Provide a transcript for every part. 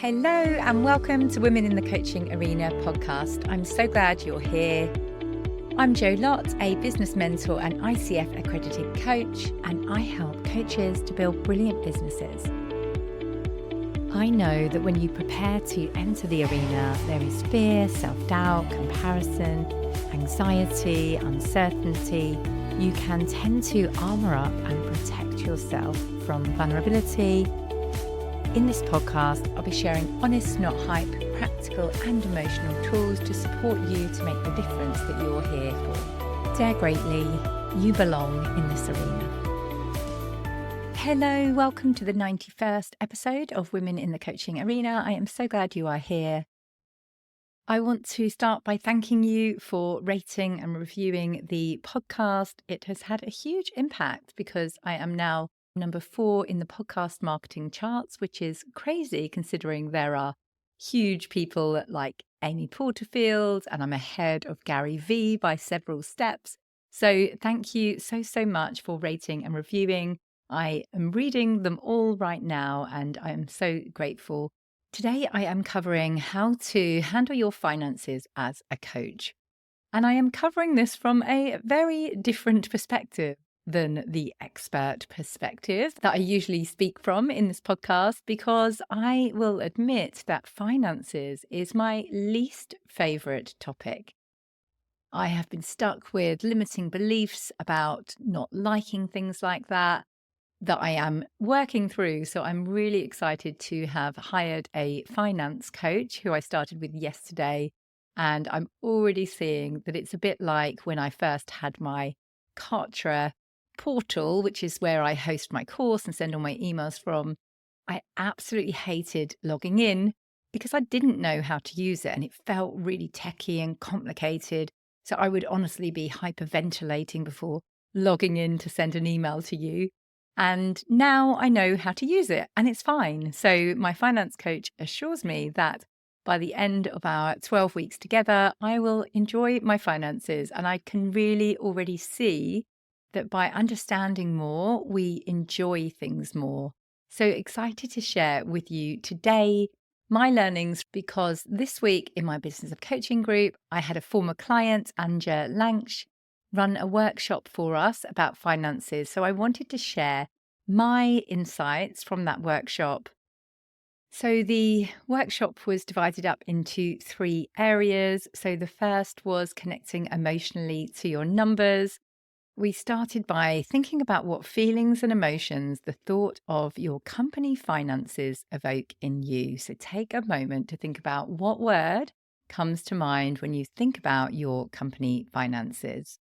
Hello and welcome to Women in the Coaching Arena podcast. I'm so glad you're here. I'm Jo Lott, a business mentor and ICF-accredited coach, and I help coaches to build brilliant businesses. I know that when you prepare to enter the arena, there is fear, self-doubt, comparison, anxiety, uncertainty. You can tend to armour up and protect yourself from vulnerability. In this podcast, I'll be sharing honest, not hype, practical and emotional tools to support you to make the difference that you're here for. Dare greatly, you belong in this arena. Hello, welcome to the 91st episode of Women in the Coaching Arena. I am so glad you are here. I want to start by thanking you for rating and reviewing the podcast. It has had a huge impact because I am now number 4 in the podcast marketing charts, which is crazy considering there are huge people like Amy Porterfield and I'm ahead of Gary Vee by several steps. So thank you so much for rating and reviewing. I am reading them all right now and I am so grateful. Today I am covering how to handle your finances as a coach. And I am covering this from a very different perspective than the expert perspective that I usually speak from in this podcast, because I will admit that finances is my least favourite topic. I have been stuck with limiting beliefs about not liking things like that I am working through. So I'm really excited to have hired a finance coach who I started with yesterday. And I'm already seeing that it's a bit like when I first had my Kartra portal, which is where I host my course and send all my emails from. I absolutely hated logging in because I didn't know how to use it and it felt really techy and complicated. So I would honestly be hyperventilating before logging in to send an email to you. And now I know how to use it and it's fine. So my finance coach assures me that by the end of our 12 weeks together, I will enjoy my finances. And I can really already see that by understanding more, we enjoy things more. So excited to share with you today my learnings, because this week in my Business of Coaching group, I had a former client, Anja Lanksh, run a workshop for us about finances. So I wanted to share my insights from that workshop. So the workshop was divided up into 3 areas. So the first was connecting emotionally to your numbers. We started by thinking about what feelings and emotions the thought of your company finances evoke in you. So take a moment to think about what word comes to mind when you think about your company finances.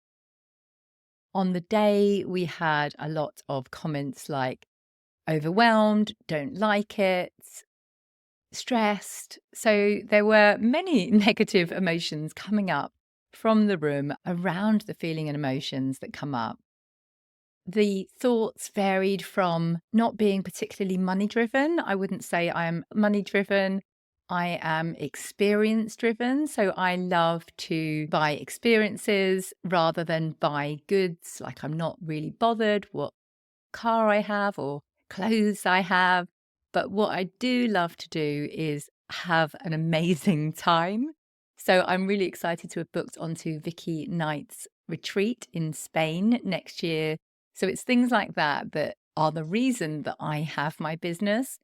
On the day, we had a lot of comments like overwhelmed, don't like it, stressed. So there were many negative emotions coming up from the room around the feeling and emotions that come up. The thoughts varied from not being particularly money driven. I wouldn't say I am money driven. I am experience driven. So I love to buy experiences rather than buy goods. Like I'm not really bothered what car I have or clothes I have. But what I do love to do is have an amazing time. So I'm really excited to have booked onto Vicky Knight's retreat in Spain next year. So it's things like that that are the reason that I have my business.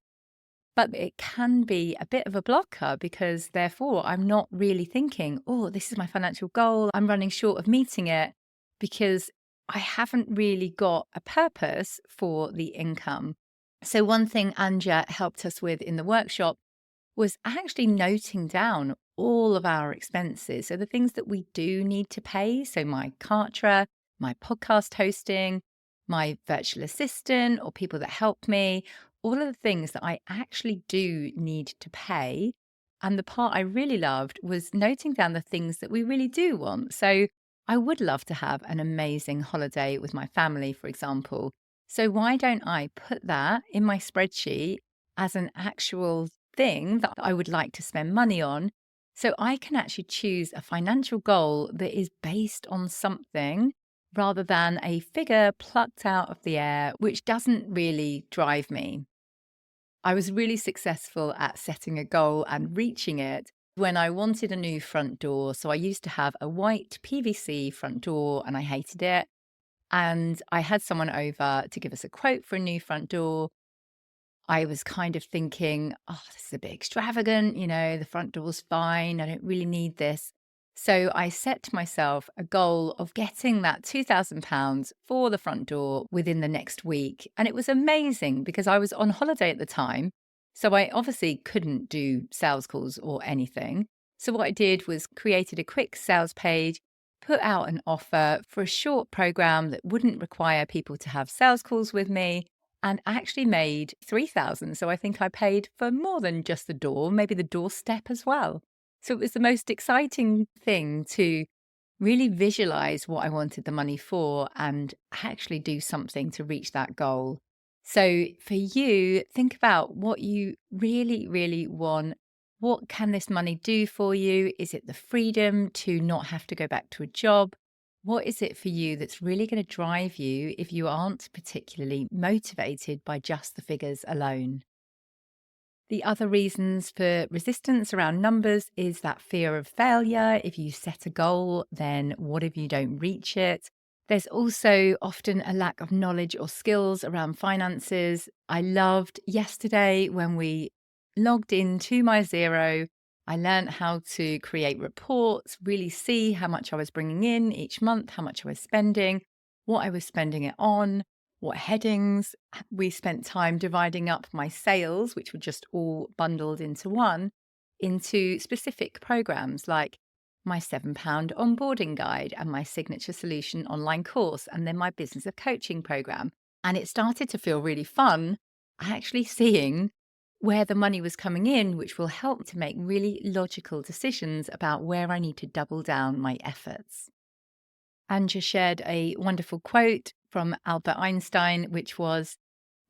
But it can be a bit of a blocker because therefore I'm not really thinking, oh, this is my financial goal. I'm running short of meeting it because I haven't really got a purpose for the income. So one thing Anja helped us with in the workshop was actually noting down all of our expenses. So the things that we do need to pay. So my Kartra, my podcast hosting, my virtual assistant or people that help me, all of the things that I actually do need to pay. And the part I really loved was noting down the things that we really do want. So I would love to have an amazing holiday with my family, for example. So why don't I put that in my spreadsheet as an actual thing that I would like to spend money on, so I can actually choose a financial goal that is based on something rather than a figure plucked out of the air, which doesn't really drive me. I was really successful at setting a goal and reaching it when I wanted a new front door. So I used to have a white PVC front door and I hated it. And I had someone over to give us a quote for a new front door. I was kind of thinking, oh, this is a bit extravagant. The front door's fine. I don't really need this. So I set myself a goal of getting that £2,000 for the front door within the next week. And it was amazing because I was on holiday at the time. So I obviously couldn't do sales calls or anything. So what I did was created a quick sales page, put out an offer for a short program that wouldn't require people to have sales calls with me, and actually made 3,000. So I think I paid for more than just the door, maybe the doorstep as well. So it was the most exciting thing to really visualize what I wanted the money for and actually do something to reach that goal. So for you, think about what you really, really want. What can this money do for you? Is it the freedom to not have to go back to a job? What is it for you that's really going to drive you if you aren't particularly motivated by just the figures alone? The other reasons for resistance around numbers is that fear of failure. If you set a goal, then what if you don't reach it? There's also often a lack of knowledge or skills around finances. I loved yesterday when we logged into my Zero. I learned how to create reports, really see how much I was bringing in each month, how much I was spending, what I was spending it on, what headings. We spent time dividing up my sales, which were just all bundled into one, into specific programs like my £7 onboarding guide and my signature solution online course, and then my business of coaching program. And it started to feel really fun actually seeing where the money was coming in, which will help to make really logical decisions about where I need to double down my efforts. Anja shared a wonderful quote from Albert Einstein, which was,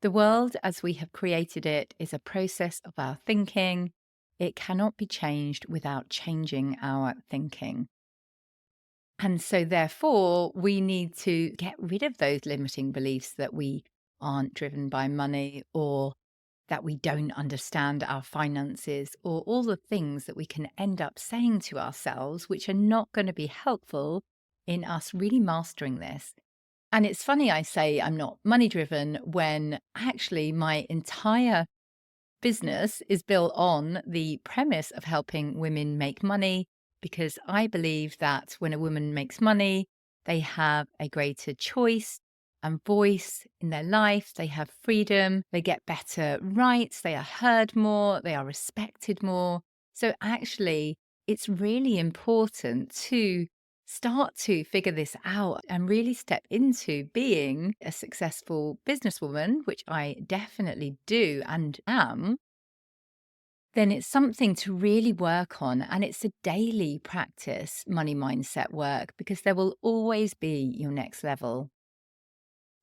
"The world as we have created it is a process of our thinking. It cannot be changed without changing our thinking." And so therefore, we need to get rid of those limiting beliefs that we aren't driven by money, or that we don't understand our finances, or all the things that we can end up saying to ourselves, which are not going to be helpful in us really mastering this. And it's funny I say I'm not money driven when actually my entire business is built on the premise of helping women make money, because I believe that when a woman makes money, they have a greater choice and voice in their life. They have freedom, they get better rights, they are heard more, they are respected more. So actually, it's really important to start to figure this out and really step into being a successful businesswoman, which I definitely do and am. Then it's something to really work on. And it's a daily practice, money mindset work, because there will always be your next level.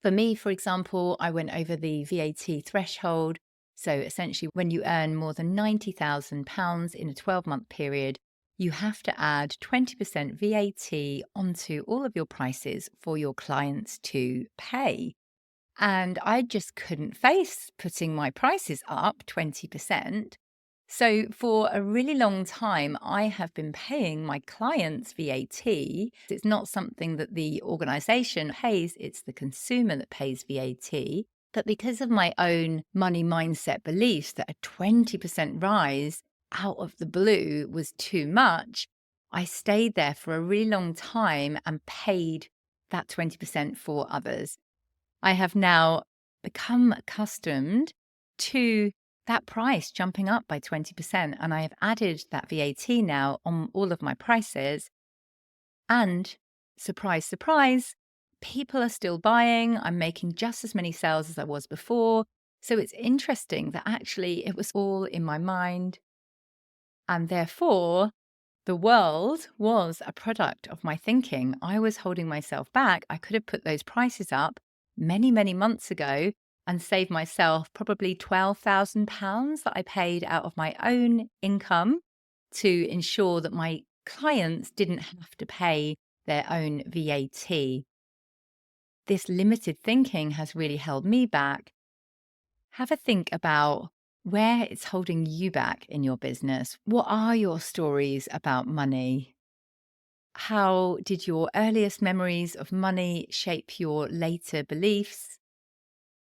For me, for example, I went over the VAT threshold. So essentially, when you earn more than £90,000 in a 12-month period, you have to add 20% VAT onto all of your prices for your clients to pay. And I just couldn't face putting my prices up 20%. So for a really long time, I have been paying my clients VAT. It's not something that the organization pays, it's the consumer that pays VAT. But because of my own money mindset beliefs that a 20% rise out of the blue was too much, I stayed there for a really long time and paid that 20% for others. I have now become accustomed to that price jumping up by 20%, and I have added that VAT now on all of my prices. And surprise, surprise, people are still buying. I'm making just as many sales as I was before. So it's interesting that actually it was all in my mind. And therefore, the world was a product of my thinking. I was holding myself back. I could have put those prices up many, many months ago and saved myself probably £12,000 that I paid out of my own income to ensure that my clients didn't have to pay their own VAT. This limited thinking has really held me back. Have a think about where it's holding you back in your business. What are your stories about money? How did your earliest memories of money shape your later beliefs?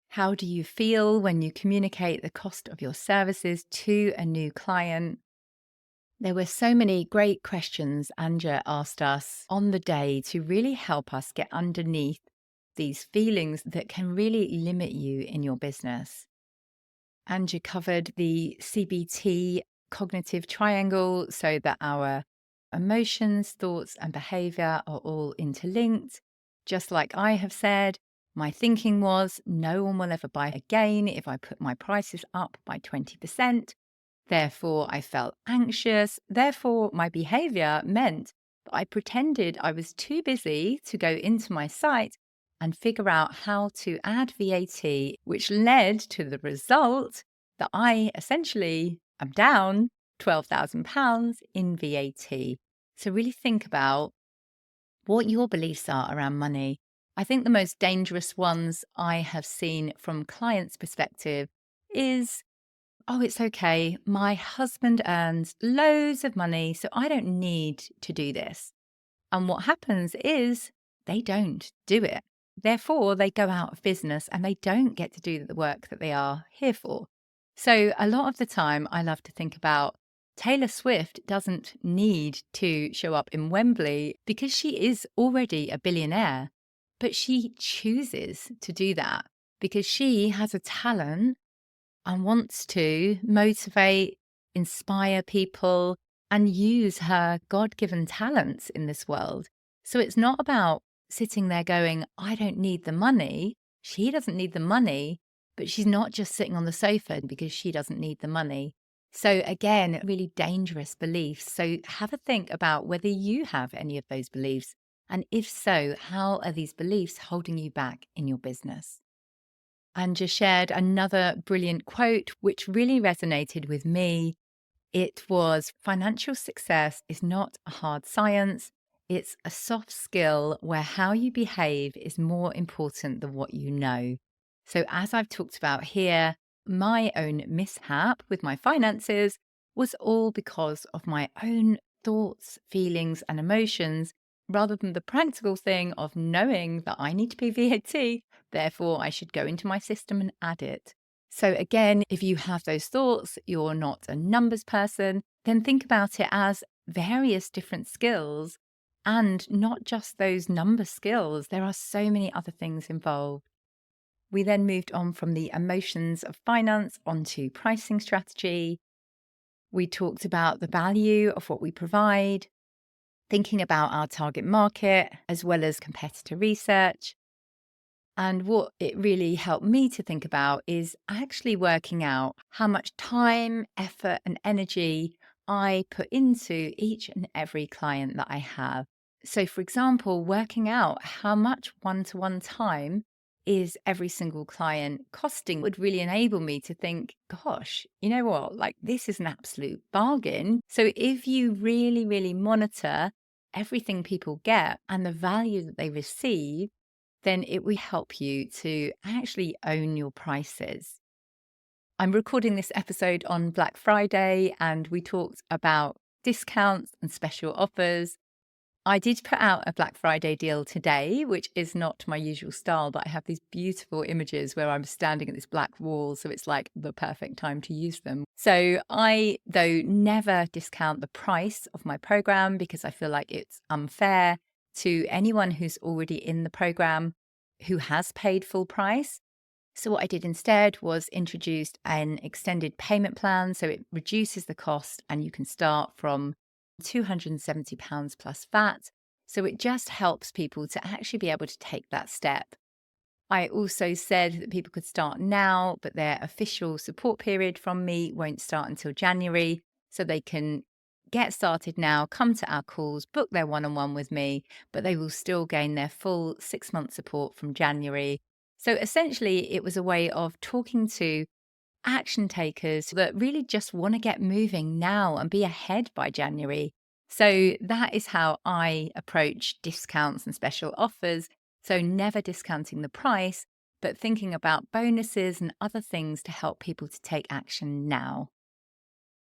How do you feel when you communicate the cost of your services to a new client? There were so many great questions Anja asked us on the day to really help us get underneath these feelings that can really limit you in your business. Anja covered the CBT cognitive triangle so that our emotions, thoughts, and behavior are all interlinked. Just like I have said, my thinking was no one will ever buy again if I put my prices up by 20%. Therefore, I felt anxious. Therefore, my behavior meant that I pretended I was too busy to go into my site and figure out how to add VAT, which led to the result that I essentially am down £12,000 in VAT. So, really think about what your beliefs are around money. I think the most dangerous ones I have seen from clients' perspective is, oh, it's okay. My husband earns loads of money, so I don't need to do this. And what happens is they don't do it. Therefore, they go out of business and they don't get to do the work that they are here for. So, a lot of the time, I love to think about Taylor Swift doesn't need to show up in Wembley because she is already a billionaire, but she chooses to do that because she has a talent and wants to motivate, inspire people, and use her God given talents in this world. So it's not about sitting there going, I don't need the money. She doesn't need the money, but she's not just sitting on the sofa because she doesn't need the money. So again, really dangerous beliefs. So have a think about whether you have any of those beliefs. And if so, how are these beliefs holding you back in your business? Anja shared another brilliant quote, which really resonated with me. It was, financial success is not a hard science. It's a soft skill where how you behave is more important than what you know. So as I've talked about here, my own mishap with my finances was all because of my own thoughts, feelings, and emotions, rather than the practical thing of knowing that I need to pay VAT, therefore I should go into my system and add it. So again, if you have those thoughts, you're not a numbers person, then think about it as various different skills and not just those number skills. There are so many other things involved. We then moved on from the emotions of finance onto pricing strategy. We talked about the value of what we provide, thinking about our target market, as well as competitor research. And what it really helped me to think about is actually working out how much time, effort, and energy I put into each and every client that I have. So, for example, working out how much one-to-one time is every single client costing would really enable me to think, gosh, you know what, like this is an absolute bargain. So if you really, really monitor everything people get and the value that they receive, then it will help you to actually own your prices. I'm recording this episode on Black Friday, and we talked about discounts and special offers. I did put out a Black Friday deal today, which is not my usual style, but I have these beautiful images where I'm standing at this black wall, so it's like the perfect time to use them. So I, though, never discount the price of my program because I feel like it's unfair to anyone who's already in the program who has paid full price. So what I did instead was introduced an extended payment plan, so it reduces the cost and you can start from £270 plus VAT. So it just helps people to actually be able to take that step. I also said that people could start now, but their official support period from me won't start until January. So they can get started now, come to our calls, book their one-on-one with me, but they will still gain their full 6-month support from January. So essentially, it was a way of talking to action takers that really just want to get moving now and be ahead by January. So that is how I approach discounts and special offers. So never discounting the price, but thinking about bonuses and other things to help people to take action now.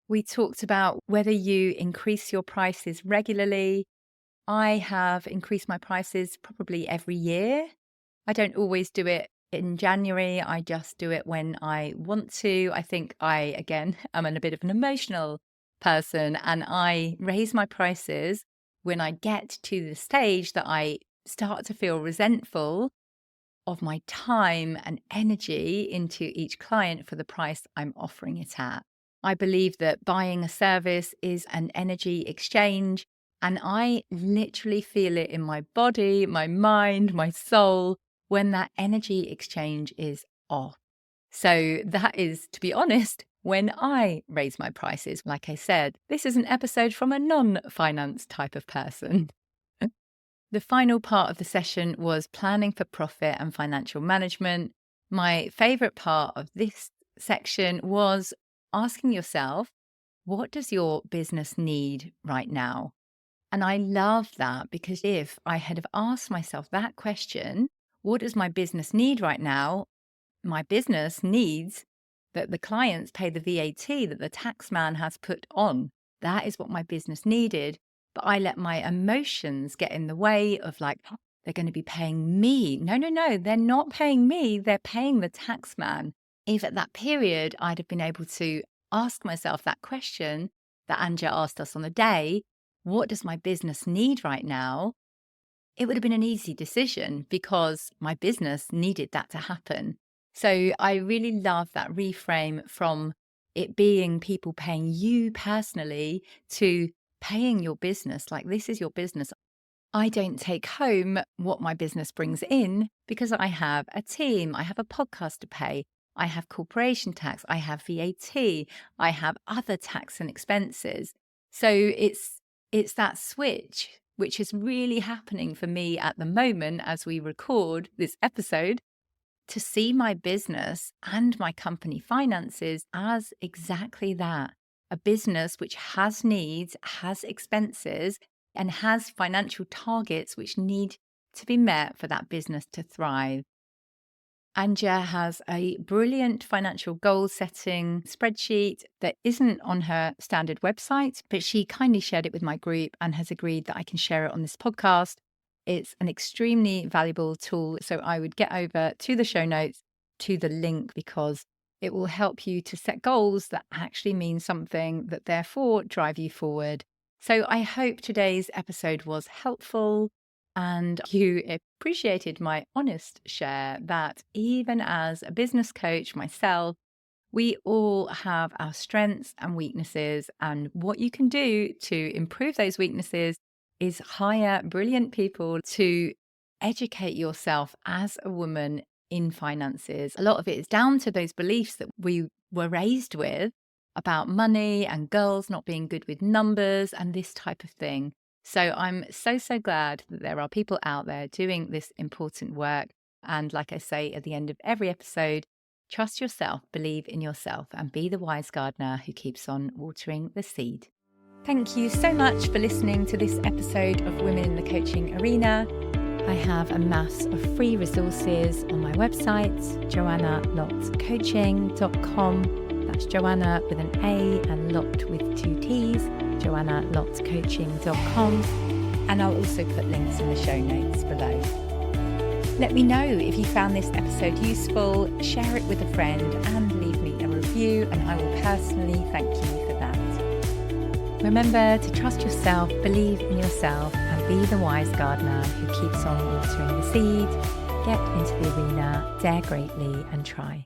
We talked about whether you increase your prices regularly. I have increased my prices probably every year. I don't always do it in January. I just do it when I want to. I think again, am a bit of an emotional person, and I raise my prices when I get to the stage that I start to feel resentful of my time and energy into each client for the price I'm offering it at. I believe that buying a service is an energy exchange, and I literally feel it in my body, my mind, my soul when that energy exchange is off. So that is, to be honest, when I raise my prices. Like I said, this is an episode from a non-finance type of person. The final part of the session was planning for profit and financial management. My favorite part of this section was asking yourself, what does your business need right now? And I love that, because if I had have asked myself that question, what does my business need right now? My business needs that the clients pay the VAT that the tax man has put on. That is what my business needed. But I let my emotions get in the way of like, "Oh, they're going to be paying me." No, they're not paying me. They're paying the tax man. If at that period I'd have been able to ask myself that question that Anja asked us on the day, what does my business need right now? It would have been an easy decision because my business needed that to happen. So I really love that reframe from it being people paying you personally to paying your business. Like, this is your business. I don't take home what my business brings in because I have a team, I have a podcast to pay, I have corporation tax, I have VAT, I have other tax and expenses. So it's that switch, which is really happening for me at the moment as we record this episode, to see my business and my company finances as exactly that. A business which has needs, has expenses, and has financial targets which need to be met for that business to thrive. Anja has a brilliant financial goal setting spreadsheet that isn't on her standard website, but she kindly shared it with my group and has agreed that I can share it on this podcast. It's an extremely valuable tool. So I would get over to the show notes to the link, because it will help you to set goals that actually mean something, that therefore drive you forward. So I hope today's episode was helpful and you appreciated my honest share that even as a business coach myself, we all have our strengths and weaknesses, and what you can do to improve those weaknesses is hire brilliant people to educate yourself as a woman in finances. A lot of it is down to those beliefs that we were raised with about money and girls not being good with numbers and this type of thing. So I'm so glad that there are people out there doing this important work. And like I say at the end of every episode, trust yourself, believe in yourself, and be the wise gardener who keeps on watering the seed. Thank you so much for listening to this episode of Women in the Coaching Arena. I have a mass of free resources on my website, joannalottcoaching.com. That's Joanna with an A and Lott with 2 T's, joannalottcoaching.com. And I'll also put links in the show notes below. Let me know if you found this episode useful, share it with a friend and leave me a review, and I will personally thank you for that. Remember to trust yourself, believe in yourself, and be the wise gardener who keeps on watering the seed. Get into the arena, dare greatly and try.